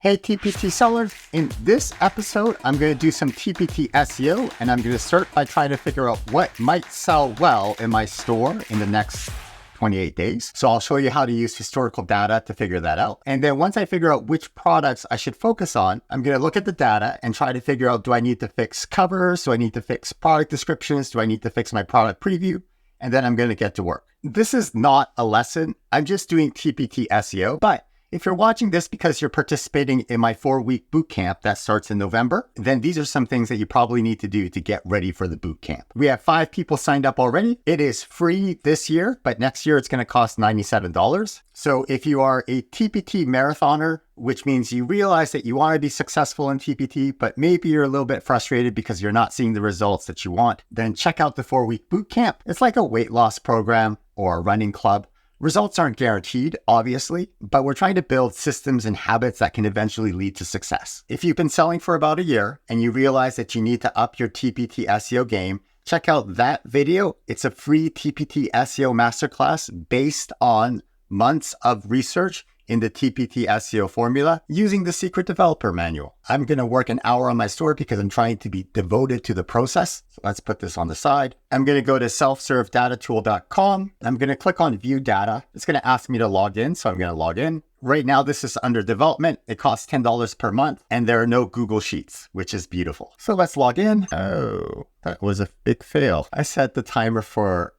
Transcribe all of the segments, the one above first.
Hey TPT sellers, in this episode, I'm going to do some TPT SEO and I'm going to start by trying to figure out what might sell well in my store in the next 28 days. So I'll show you how to use historical data to figure that out. And then once I figure out which products I should focus on, I'm going to look at the data and try to figure out, do I need to fix covers? Do I need to fix product descriptions? Do I need to fix my product preview? And then I'm going to get to work. This is not a lesson. I'm just doing TPT SEO, but if you're watching this because you're participating in my 4-week bootcamp that starts in November, then these are some things that you probably need to do to get ready for the bootcamp. We have 5 people signed up already. It is free this year, but next year it's going to cost $97. So if you are a TPT marathoner, which means you realize that you want to be successful in TPT, but maybe you're a little bit frustrated because you're not seeing the results that you want, then check out the 4-week bootcamp. It's like a weight loss program or a running club. Results aren't guaranteed, obviously, but we're trying to build systems and habits that can eventually lead to success. If you've been selling for about a year and you realize that you need to up your TPT SEO game, check out that video. It's a free TPT SEO masterclass based on months of research in the TPT SEO formula using the secret developer manual. I'm going to work an hour on my store because I'm trying to be devoted to the process. So let's put this on the side. I'm going to go to selfservedatatool.com. I'm going to click on view data. It's going to ask me to log in. So I'm going to log in. Right now, this is under development. It costs $10 per month and there are no Google Sheets, which is beautiful. So let's log in. Oh, that was a big fail. I set the timer for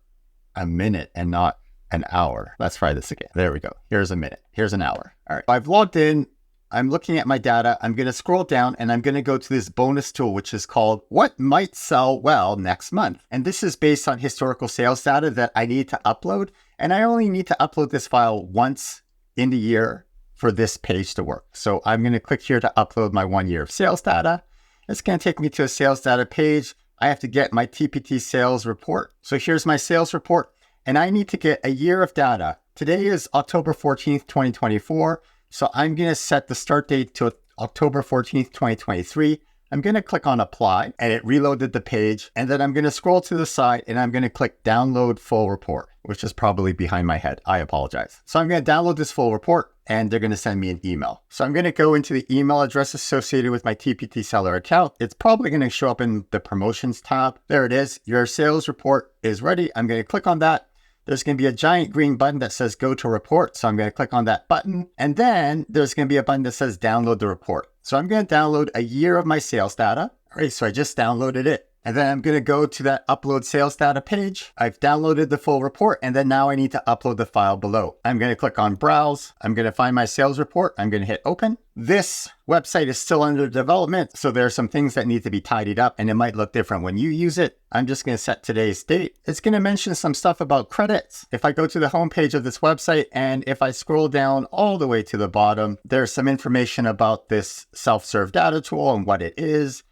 a minute and not an hour. Let's try this again. There we go. Here's a minute. Here's an hour. All right. I've logged in. I'm looking at my data. I'm going to scroll down and I'm going to go to this bonus tool, which is called What Might Sell Well Next Month. And this is based on historical sales data that I need to upload. And I only need to upload this file once in the year for this page to work. So I'm going to click here to upload my 1 year of sales data. It's going to take me to a sales data page. I have to get my TPT sales report. So here's my sales report. And I need to get a year of data. Today is October 14th, 2024. So I'm going to set the start date to October 14th, 2023. I'm going to click on apply and it reloaded the page. And then I'm going to scroll to the side and I'm going to click download full report, which is probably behind my head. I apologize. So I'm going to download this full report and they're going to send me an email. So I'm going to go into the email address associated with my TPT seller account. It's probably going to show up in the promotions tab. There it is. Your sales report is ready. I'm going to click on that. There's going to be a giant green button that says go to report. So I'm going to click on that button. And then there's going to be a button that says download the report. So I'm going to download a year of my sales data. All right, so I just downloaded it. And then I'm going to go to that upload sales data page. I've downloaded the full report and then now I need to upload the file below. I'm going to click on browse. I'm going to find my sales report. I'm going to hit open. This website is still under development. So there are some things that need to be tidied up and it might look different when you use it. I'm just going to set today's date. It's going to mention some stuff about credits. If I go to the homepage of this website and if I scroll down all the way to the bottom, there's some information about this self-serve data tool and what it is.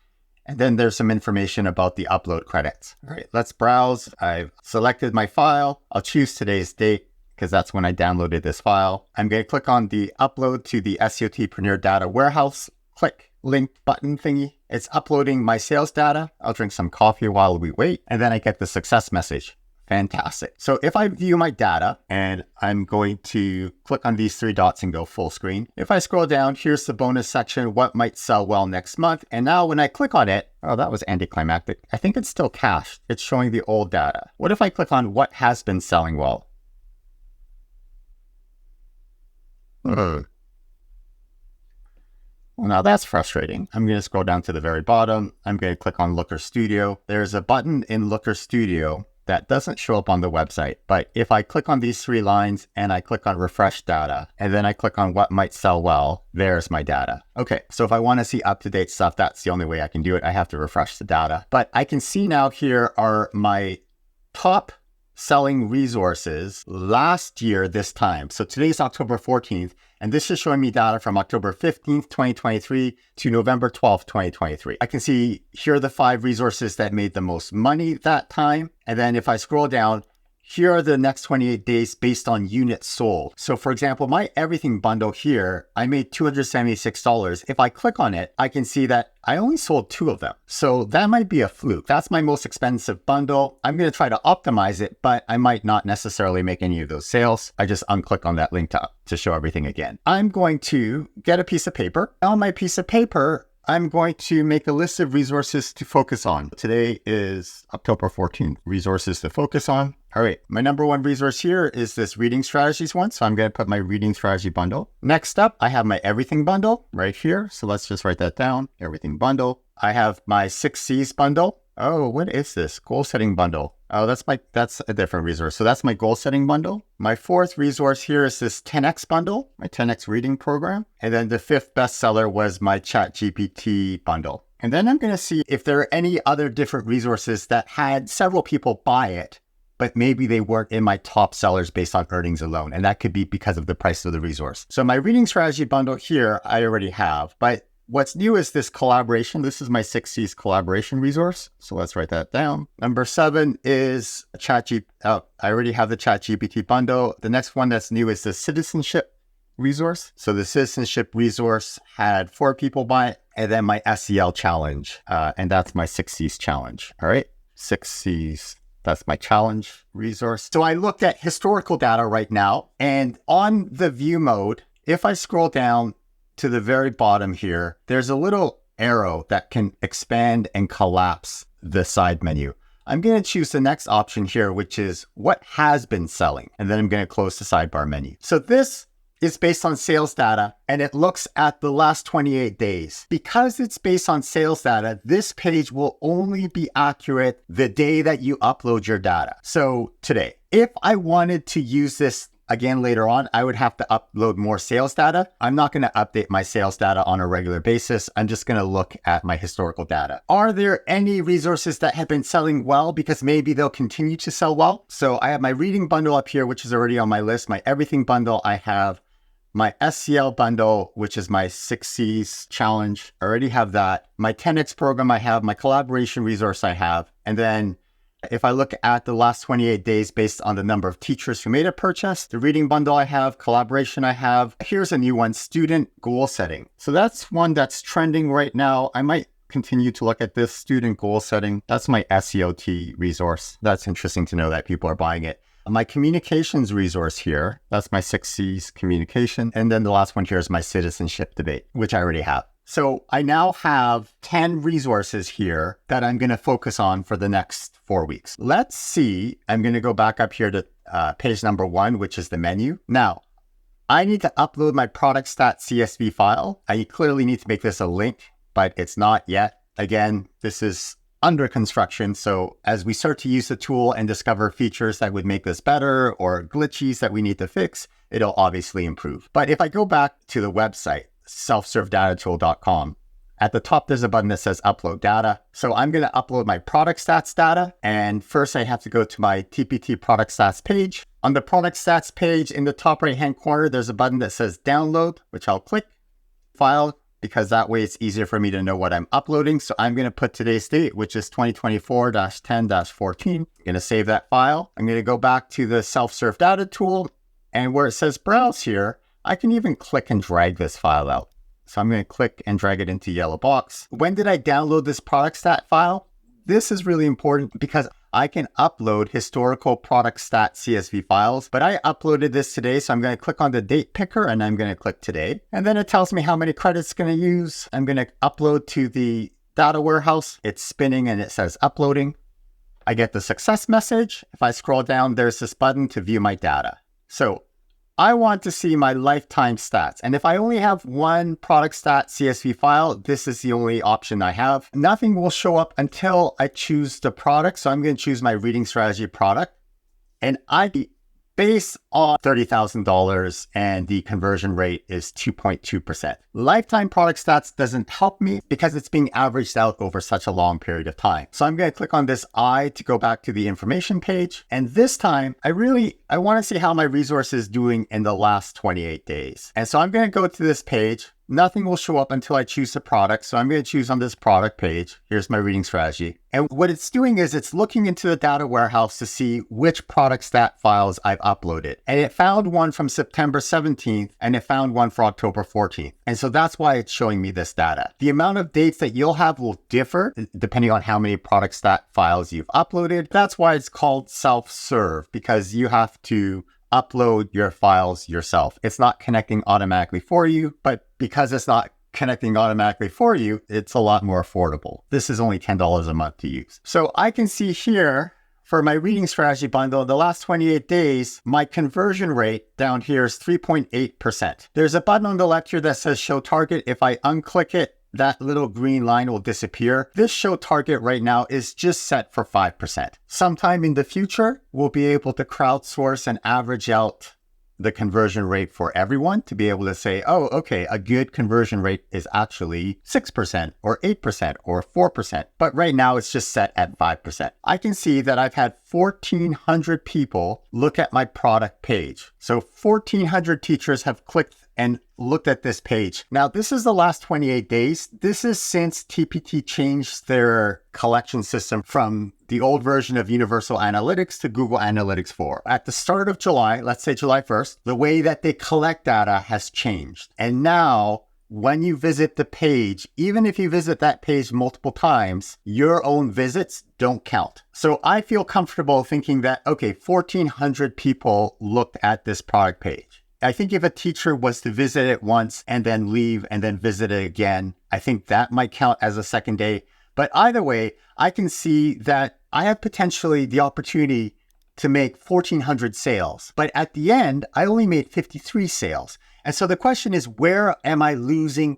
And then there's some information about the upload credits. All right, let's browse. I've selected my file. I'll choose today's date because that's when I downloaded this file. I'm going to click on the upload to the SEOtpreneur data warehouse. Click link button thingy. It's uploading my sales data. I'll drink some coffee while we wait. And then I get the success message. Fantastic. So if I view my data and I'm going to click on these 3 dots and go full screen. If I scroll down, here's the bonus section, what might sell well next month. And now when I click on it, oh, that was anticlimactic. I think it's still cached. It's showing the old data. What if I click on what has been selling well? Well, now that's frustrating. I'm going to scroll down to the very bottom. I'm going to click on Looker Studio. There's a button in Looker Studio that doesn't show up on the website. But if I click on these 3 lines and I click on refresh data, and then I click on what might sell well, there's my data. Okay, so if I want to see up-to-date stuff, that's the only way I can do it. I have to refresh the data. But I can see now here are my top selling resources last year this time. So today's October 14th, and this is showing me data from October 15th, 2023 to November 12th, 2023. I can see here are the 5 resources that made the most money that time. And then if I scroll down, here are the next 28 days based on units sold. So for example, my everything bundle here, I made $276. If I click on it, I can see that I only sold 2 of them. So that might be a fluke. That's my most expensive bundle. I'm going to try to optimize it, but I might not necessarily make any of those sales. I just unclick on that link to show everything again. I'm going to get a piece of paper. On my piece of paper, I'm going to make a list of resources to focus on. Today is October 14th. Resources to focus on. All right, my number 1 resource here is this reading strategies one. So I'm going to put my reading strategy bundle. Next up, I have my everything bundle right here. So let's just write that down. Everything bundle. I have my 6 C's bundle. Oh, what is this? Goal setting bundle. Oh, that's a different resource. So that's my goal setting bundle. My 4th resource here is this 10X bundle, my 10X reading program. And then the 5th bestseller was my ChatGPT bundle. And then I'm going to see if there are any other different resources that had several people buy it, but maybe they weren't in my top sellers based on earnings alone. And that could be because of the price of the resource. So my reading strategy bundle here, I already have, but what's new is this collaboration. This is my 6 C's collaboration resource. So let's write that down. Number 7 is I already have the ChatGPT bundle. The next one that's new is the citizenship resource. So the citizenship resource had 4 people buy it, and then my SEL challenge. And that's my 6 C's challenge. All right, 6 C's. That's my challenge resource. So I looked at historical data right now, and on the view mode, if I scroll down to the very bottom here, there's a little arrow that can expand and collapse the side menu. I'm going to choose the next option here, which is what has been selling. And then I'm going to close the sidebar menu. So this is based on sales data, and it looks at the last 28 days. Because it's based on sales data, this page will only be accurate the day that you upload your data. So today, if I wanted to use this again later on, I would have to upload more sales data. I'm not going to update my sales data on a regular basis. I'm just going to look at my historical data. Are there any resources that have been selling well because maybe they'll continue to sell well? So I have my reading bundle up here, which is already on my list. My everything bundle, I have my SEL bundle, which is my 6 C's challenge. I already have that. My 10X program, I have my collaboration resource, I have. And then if I look at the last 28 days based on the number of teachers who made a purchase, the reading bundle I have, collaboration I have. Here's a new one, student goal setting. So that's one that's trending right now. I might continue to look at this student goal setting. That's my SEOT resource. That's interesting to know that people are buying it. My communications resource here, that's my 6 C's communication. And then the last one here is my citizenship debate, which I already have. So I now have 10 resources here that I'm going to focus on for the next 4 weeks. Let's see. I'm going to go back up here to page number 1, which is the menu. Now, I need to upload my product.csv file. I clearly need to make this a link, but it's not yet. Again, this is under construction. So as we start to use the tool and discover features that would make this better or glitches that we need to fix, it'll obviously improve. But if I go back to the website, selfservedatatool.com, at the top, there's a button that says upload data. So I'm going to upload my product stats data. And first I have to go to my TPT product stats page. On the product stats page in the top right-hand corner, there's a button that says download, which I'll click. File, because that way it's easier for me to know what I'm uploading. So I'm going to put today's date, which is 2024-10-14. I'm going to save that file. I'm going to go back to the self-serve data tool, and where it says browse here, I can even click and drag this file out. So I'm going to click and drag it into yellow box. When did I download this product stat file? This is really important because I can upload historical product stat CSV files, but I uploaded this today. So I'm going to click on the date picker and I'm going to click today. And then it tells me how many credits it's going to use. I'm going to upload to the data warehouse. It's spinning and it says uploading. I get the success message. If I scroll down, there's this button to view my data. So I want to see my lifetime stats. And if I only have one product stat CSV file, this is the only option I have. Nothing will show up until I choose the product. So I'm going to choose my reading strategy product. And based on $30,000 and the conversion rate is 2.2%. Lifetime product stats doesn't help me because it's being averaged out over such a long period of time. So I'm going to click on this I to go back to the information page. And this time, I want to see how my resource is doing in the last 28 days. And so I'm going to go to this page, nothing will show up until I choose the product. So I'm going to choose on this product page. Here's my reading strategy. And what it's doing is it's looking into the data warehouse to see which product stat files I've uploaded. And it found one from September 17th and it found one for October 14th. And so that's why it's showing me this data. The amount of dates that you'll have will differ depending on how many product stat files you've uploaded. That's why it's called self-serve, because you have to upload your files yourself. It's not connecting automatically for you, but because it's not connecting automatically for you, it's a lot more affordable. This is only $10 a month to use. So I can see here for my reading strategy bundle, the last 28 days, my conversion rate down here is 3.8%. There's a button on the left here that says show target. If I unclick it, that little green line will disappear. This show target right now is just set for 5%. Sometime in the future, we'll be able to crowdsource and average out the conversion rate for everyone to be able to say, oh, okay, a good conversion rate is actually 6% or 8% or 4%. But right now it's just set at 5%. I can see that I've had 1,400 people look at my product page. So 1,400 teachers have clicked and looked at this page. Now, this is the last 28 days. This is since TPT changed their collection system from the old version of Universal Analytics to Google Analytics 4. At the start of July, let's say July 1st, the way that they collect data has changed. And now, when you visit the page, even if you visit that page multiple times, your own visits don't count. So I feel comfortable thinking that, okay, 1,400 people looked at this product page. I think if a teacher was to visit it once and then leave and then visit it again, I think that might count as a second day. But either way, I can see that I have potentially the opportunity to make 1,400 sales. But at the end, I only made 53 sales. And so the question is, where am I losing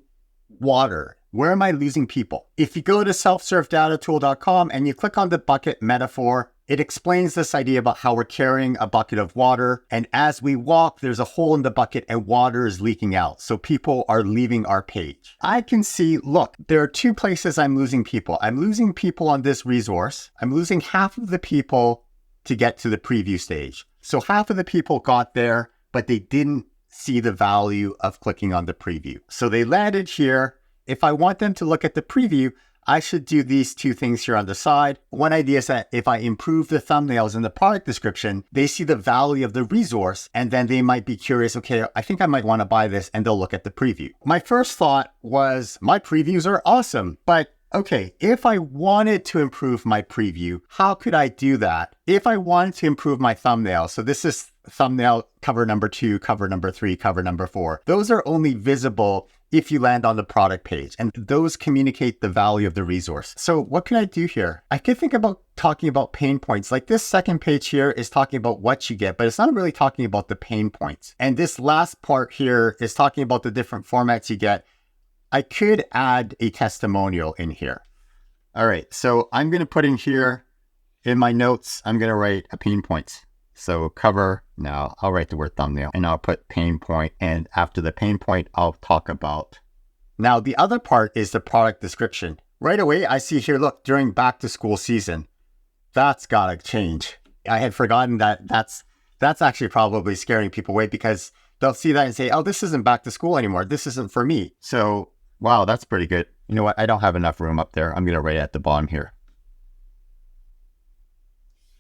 water? Where am I losing people? If you go to selfservedatatool.com and you click on the bucket metaphor, it explains this idea about how we're carrying a bucket of water. And as we walk, there's a hole in the bucket and water is leaking out. So people are leaving our page. I can see, look, there are two places I'm losing people. I'm losing people on this resource. I'm losing half of the people to get to the preview stage. So half of the people got there, but they didn't see the value of clicking on the preview. So they landed here. If I want them to look at the preview, I should do these two things here on the side. One idea is that if I improve the thumbnails in the product description, they see the value of the resource, and then they might be curious, okay, I think I might want to buy this, and they'll look at the preview. My first thought was, my previews are awesome, but okay, if I wanted to improve my preview, how could I do that? If I wanted to improve my thumbnail, so this is thumbnail cover number 2, cover number 3, cover number 4. Those are only visible if you land on the product page, and those communicate the value of the resource. So what can I do here? I could think about talking about pain points. Like this second page here is talking about what you get, but it's not really talking about the pain points. And this last part here is talking about the different formats you get. I could add a testimonial in here. All right, so I'm going to put in here in my notes, I'm going to write a pain points. So cover, now I'll write the word thumbnail and I'll put pain point. And after the pain point, I'll talk about. Now the other part is the product description. Right away, I see here, look, during back to school season, that's got to change. I had forgotten that that's actually probably scaring people away because they'll see that and say, oh, this isn't back to school anymore. This isn't for me. So, wow, that's pretty good. You know what? I don't have enough room up there. I'm going to write it at the bottom here.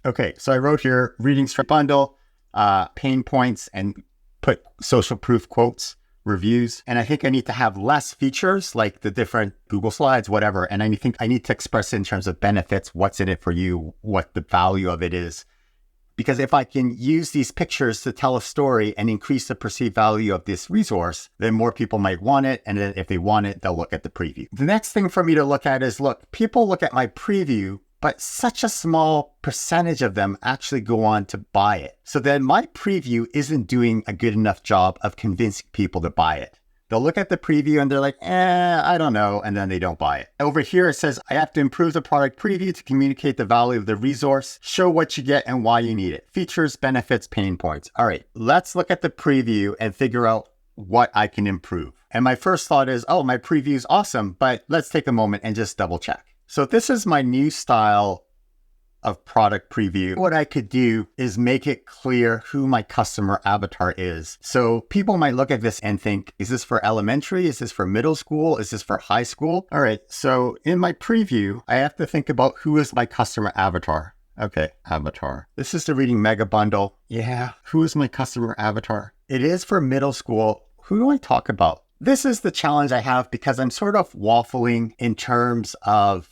Okay, so I wrote here, reading strip bundle, pain points, and put social proof quotes, reviews. And I think I need to have less features like the different Google Slides, whatever. And I think I need to express it in terms of benefits, what's in it for you, what the value of it is. Because if I can use these pictures to tell a story and increase the perceived value of this resource, then more people might want it. And then if they want it, they'll look at the preview. The next thing for me to look at is, look, people look at my preview, but such a small percentage of them actually go on to buy it. So then my preview isn't doing a good enough job of convincing people to buy it. They'll look at the preview and they're like, I don't know. And then they don't buy it. Over here, it says, I have to improve the product preview to communicate the value of the resource, show what you get and why you need it. Features, benefits, pain points. All right, let's look at the preview and figure out what I can improve. And my first thought is, oh, my preview is awesome, but let's take a moment and just double check. So this is my new style of product preview, what I could do is make it clear who my customer avatar is. So people might look at this and think, is this for elementary? Is this for middle school? Is this for high school? All right, so in my preview, I have to think about who is my customer avatar. Okay, avatar. This is the reading mega bundle. Yeah, who is my customer avatar? It is for middle school. Who do I talk about? This is the challenge I have because I'm sort of waffling in terms of,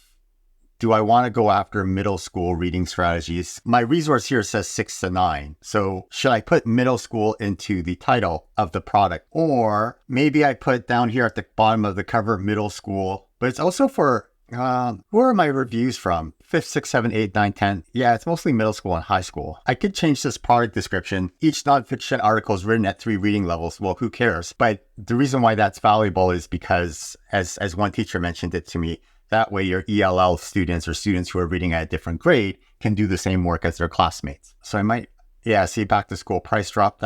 do I want to go after middle school reading strategies? My resource here says 6 to 9. So should I put middle school into the title of the product? Or maybe I put down here at the bottom of the cover, middle school, but it's also for, who are my reviews from? 5th, 6th, 7th, 8th, 9th, 10th. Yeah, it's mostly middle school and high school. I could change this product description. Each nonfiction article is written at 3 reading levels. Well, who cares? But the reason why that's valuable is because, as one teacher mentioned it to me, that way your ELL students or students who are reading at a different grade can do the same work as their classmates. So I might, see, back to school price drop.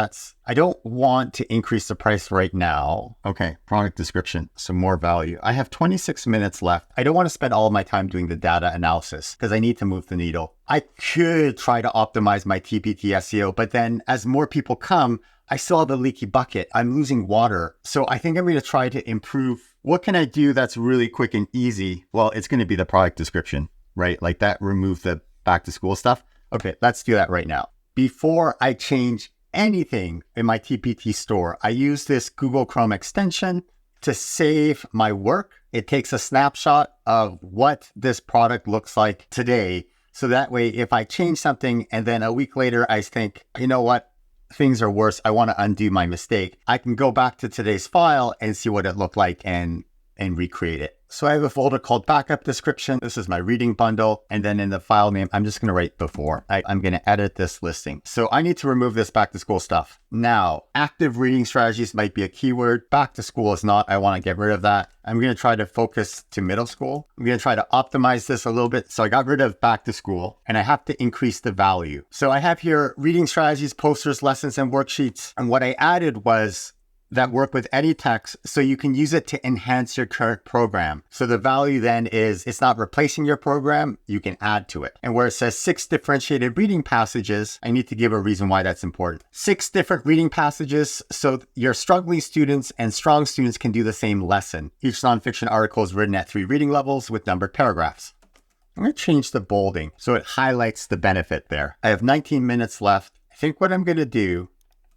I don't want to increase the price right now. Okay, product description, some more value. I have 26 minutes left. I don't want to spend all of my time doing the data analysis because I need to move the needle. I could try to optimize my TPT SEO, but then as more people come, I still have a leaky bucket. I'm losing water. So I think I'm going to try to improve. What can I do that's really quick and easy? Well, it's going to be the product description, right? Like that, remove the back to school stuff. Okay, let's do that right now. Before I change anything in my TPT store, I use this Google Chrome extension to save my work. It takes a snapshot of what this product looks like today. So that way, if I change something and then a week later, I think, you know what? Things are worse. I want to undo my mistake. I can go back to today's file and see what it looked like and recreate it. So I have a folder called backup description. This is my reading bundle. And then in the file name, I'm just going to write before. I'm going to edit this listing. So I need to remove this back to school stuff. Now, active reading strategies might be a keyword. Back to school is not. I want to get rid of that. I'm going to try to focus to middle school. I'm going to try to optimize this a little bit. So I got rid of back to school and I have to increase the value. So I have here reading strategies, posters, lessons, and worksheets. And what I added was that work with any text so you can use it to enhance your current program. So the value then is it's not replacing your program, you can add to it. And where it says 6 differentiated reading passages, I need to give a reason why that's important. 6 different reading passages so your struggling students and strong students can do the same lesson. Each nonfiction article is written at 3 reading levels with numbered paragraphs. I'm going to change the bolding so it highlights the benefit there. I have 19 minutes left. I think what I'm going to do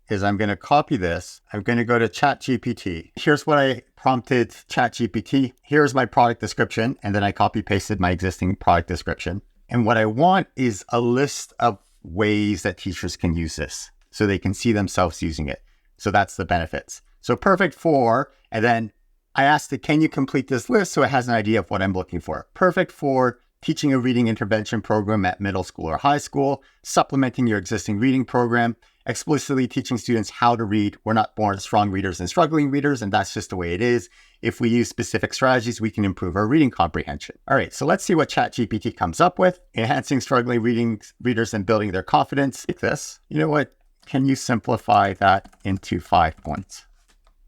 is I'm going to copy this. I'm going to go to ChatGPT. Here's what I prompted ChatGPT. Here's my product description. And then I copy pasted my existing product description. And what I want is a list of ways that teachers can use this so they can see themselves using it. So that's the benefits. So perfect for, and then I asked it, can you complete this list? So it has an idea of what I'm looking for. Perfect for teaching a reading intervention program at middle school or high school, supplementing your existing reading program, explicitly teaching students how to read. We're not born strong readers and struggling readers, and that's just the way it is. If we use specific strategies, we can improve our reading comprehension. All right, so let's see what ChatGPT comes up with. Enhancing struggling readers and building their confidence. Like this. You know what? Can you simplify that into 5 points?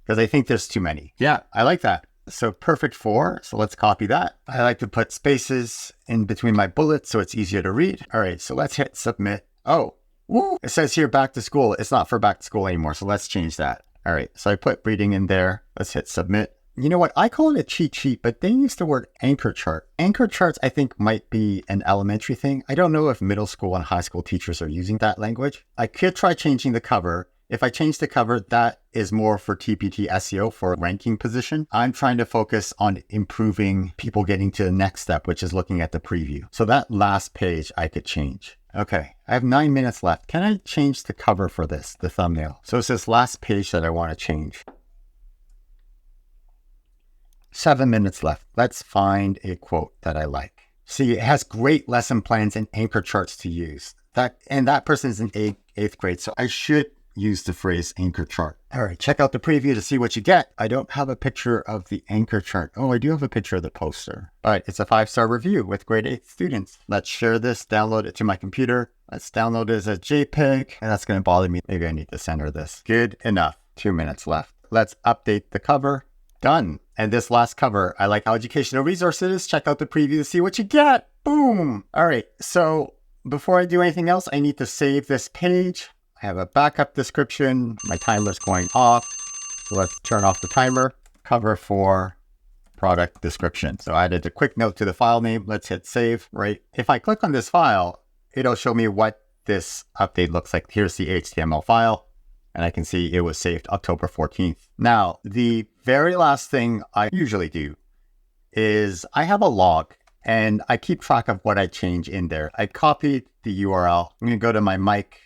Because I think there's too many. Yeah, I like that. So perfect for, so let's copy that. I like to put spaces in between my bullets so it's easier to read. All right, so let's hit submit. Oh, woo. It says here back to school. It's not for back to school anymore, so let's change that. All right, so I put reading in there. Let's hit submit. You know what? I call it a cheat sheet, but they use the word anchor chart. Anchor charts, I think, might be an elementary thing. I don't know if middle school and high school teachers are using that language. I could try changing the cover. If I change the cover, that is more for TPT SEO for ranking position. I'm trying to focus on improving people getting to the next step, which is looking at the preview. So that last page I could change. Okay, I have 9 minutes left. Can I change the cover for this, the thumbnail? So it's this last page that I want to change. 7 minutes left. Let's find a quote that I like. See, it has great lesson plans and anchor charts to use. That person's in eighth grade, so I should use the phrase anchor chart. All right, check out the preview to see what you get. I don't have a picture of the anchor chart. Oh, I do have a picture of the poster. All right, it's a 5-star review with grade 8 students. Let's share this, download it to my computer. Let's download it as a JPEG. And that's gonna bother me. Maybe I need to center this. Good enough. 2 minutes left. Let's update the cover. Done. And this last cover, I like how educational resources. Check out the preview to see what you get. Boom. All right, so before I do anything else, I need to save this page. I have a backup description. My timer's going off. So let's turn off the timer. Cover for product description. So I added a quick note to the file name. Let's hit save, right? If I click on this file, it'll show me what this update looks like. Here's the HTML file, and I can see it was saved October 14th. Now, the very last thing I usually do is I have a log, and I keep track of what I change in there. I copied the URL. I'm going to go to my mic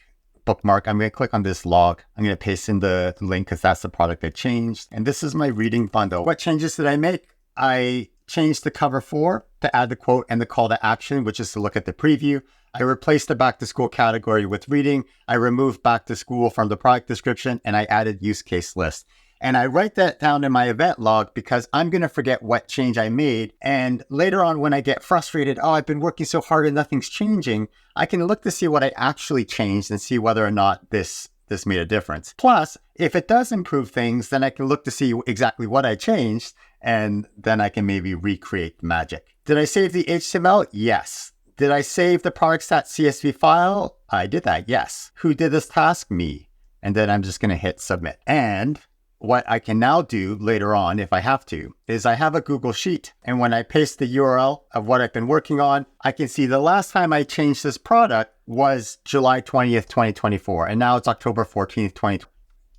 bookmark. I'm going to click on this log. I'm going to paste in the link because that's the product I changed. And this is my reading bundle. What changes did I make? I changed the cover for to add the quote and the call to action, which is to look at the preview. I replaced the back to school category with reading. I removed back to school from the product description, and I added use case list. And I write that down in my event log because I'm going to forget what change I made. And later on, when I get frustrated, oh, I've been working so hard and nothing's changing, I can look to see what I actually changed and see whether or not this made a difference. Plus, if it does improve things, then I can look to see exactly what I changed, and then I can maybe recreate the magic. Did I save the HTML? Yes. Did I save the products.csv file? I did that, yes. Who did this task? Me. And then I'm just going to hit submit. And what I can now do later on, if I have to, is I have a Google Sheet. And when I paste the URL of what I've been working on, I can see the last time I changed this product was July 20th, 2024. And now it's October 14th, 2020.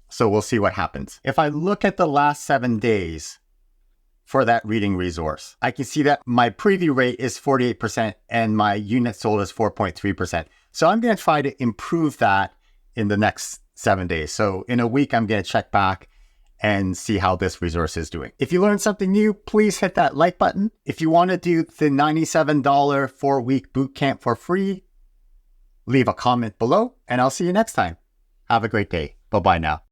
So we'll see what happens. If I look at the last 7 days for that reading resource, I can see that my preview rate is 48% and my unit sold is 4.3%. So I'm going to try to improve that in the next 7 days. So in a week, I'm going to check back and see how this resource is doing. If you learned something new, please hit that like button. If you want to do the $97 4-week bootcamp for free, leave a comment below, and I'll see you next time. Have a great day. Bye-bye now.